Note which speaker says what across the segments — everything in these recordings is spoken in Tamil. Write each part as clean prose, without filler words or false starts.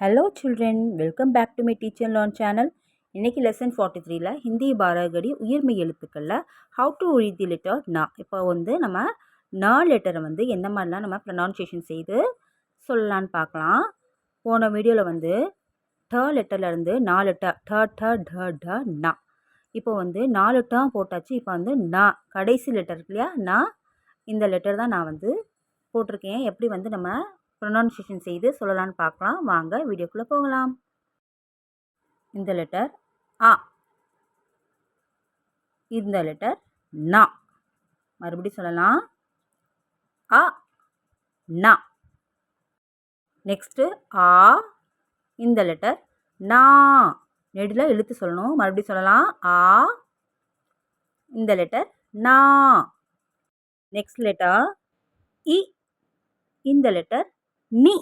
Speaker 1: Hello children, welcome back to my Teach and Learn channel. இன்னைக்கு லெசன் 43ல ஹிந்தி பாரகடி உயிர்மெய் எழுத்துக்களில் how to read the letter நா. இப்போ நம்ம நா லெட்டரை எந்த மாதிரிலாம் நம்ம ப்ரொனவுன்சியேஷன் செய்து சொல்லலான்னு பார்க்கலாம். போன வீடியோவில் ட லெட்டர்லேருந்து 4 ட நா. இப்போ 4 ட போட்டாச்சு. இப்போ நா கடைசி லெட்டர் இருக்கு இல்லையா, நா, இந்த லெட்டர் தான் நான் போட்டிருக்கேன். எப்படி நம்ம ப்ரொனவுன்சியேஷன் செய்து சொல்லலான்னு பார்க்கலாம். வாங்க வீடியோக்குள்ளே போகலாம். இந்த லெட்டர் ஆ, இந்த லெட்டர் நா. மறுபடியும் சொல்லலாம், ஆ நா. நெக்ஸ்ட்டு ஆ, இந்த லெட்டர் நா. நெடில் இழுத்து சொல்லணும். மறுபடியும் சொல்லலாம், ஆ, இந்த லெட்டர் நா. நெக்ஸ்ட் லெட்டர் இ, இந்த லெட்டர் நீ.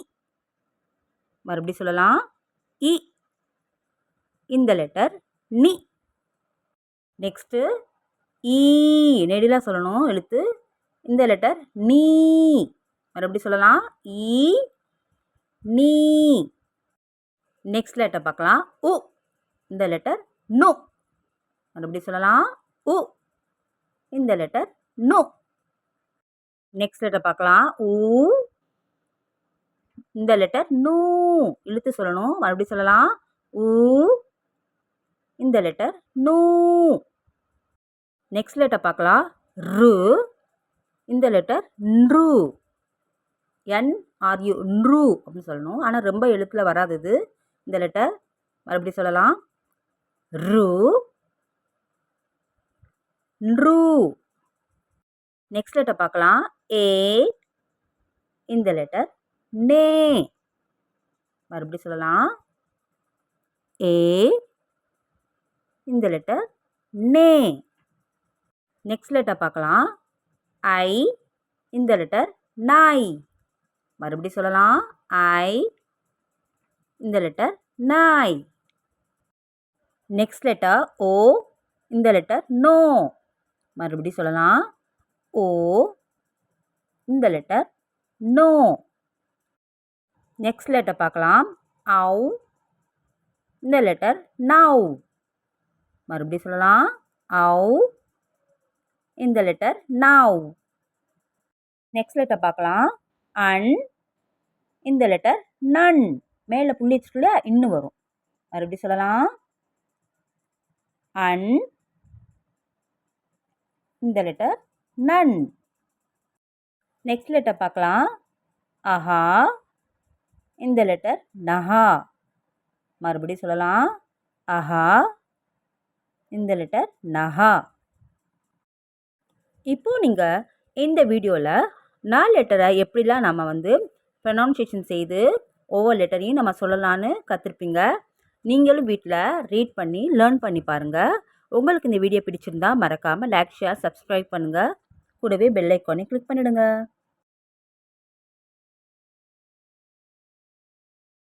Speaker 1: மறுபடியும் சொல்லலாம், இ, இந்த லெட்டர் நீ. நெக்ஸ்ட்டு ஈ, நெடிலாக சொல்லணும் எழுத்து. இந்த லெட்டர் நீ. மறுபடியும் சொல்லலாம், ஈ, நீ. நெக்ஸ்ட் லெட்டர் பார்க்கலாம், உ, இந்த லெட்டர் நோ. மறுபடியும் சொல்லலாம், உ, இந்த லெட்டர் நோ. நெக்ஸ்ட் லெட்டர் பார்க்கலாம், ஊ, இந்த லெட்டர் நூ. இழுத்து சொல்லணும். மறுபடியும் சொல்லலாம், ஊ, இந்த லெட்டர் நூ. நெக்ஸ்ட் லெட்டர் பார்க்கலாம், ரு, இந்த லெட்டர் ன்ரு. NRU, ன்ரு அப்படின்னு சொல்லணும். ஆனால் ரொம்ப எழுத்தில் வராது இது, இந்த லெட்டர். மறுபடியும் சொல்லலாம், ரு, ன்ரு. நெக்ஸ்ட் லெட்டர் பார்க்கலாம், ஏ, இந்த லெட்டர் நே. மறுபடியும் சொல்லலாம், ஏ, இந்த லெட்டர் நே. நெக்ஸ்ட் லெட்டர் பார்க்கலாம், ஐ, இந்த லெட்டர் நாய். மறுபடியும் சொல்லலாம், ஐ, இந்த லெட்டர் நாய். நெக்ஸ்ட் லெட்டர் ஓ, இந்த லெட்டர் நோ. மறுபடியும் சொல்லலாம், ஓ, இந்த லெட்டர் நோ. நெக்ஸ்ட் லெட்டர் பார்க்கலாம், ஆவ், இந்த லெட்டர் நவ். மறுபடியும் சொல்லலாம், ஆவ், இந்த லெட்டர் நவ். நெக்ஸ்ட் லெட்டர் பார்க்கலாம், அன், இந்த லெட்டர் நன். மேலே புள்ளி வச்சுட்டுல இன்னும் வரும். மறுபடியும் சொல்லலாம், அன், இந்த லெட்டர் நன். நெக்ஸ்ட் லெட்டர் பார்க்கலாம், அஹா, இந்த லெட்டர் நஹா. மறுபடியும் சொல்லலாம், அஹா, இந்த லெட்டர் நஹா. இப்போது நீங்கள் இந்த வீடியோவில் 4 லெட்டரை எப்படிலாம் நம்ம ப்ரொனவுன்சியேஷன் செய்து ஒவ்வொரு லெட்டரையும் நம்ம சொல்லலான்னு கற்றுருப்பீங்க. நீங்களும் வீட்டில் ரீட் பண்ணி லேர்ன் பண்ணி பாருங்கள். உங்களுக்கு இந்த வீடியோ பிடிச்சிருந்தா மறக்காமல் லைக், ஷேர், சப்ஸ்கிரைப் பண்ணுங்கள். கூடவே பெல் ஐக்கானை கிளிக் பண்ணிவிடுங்க.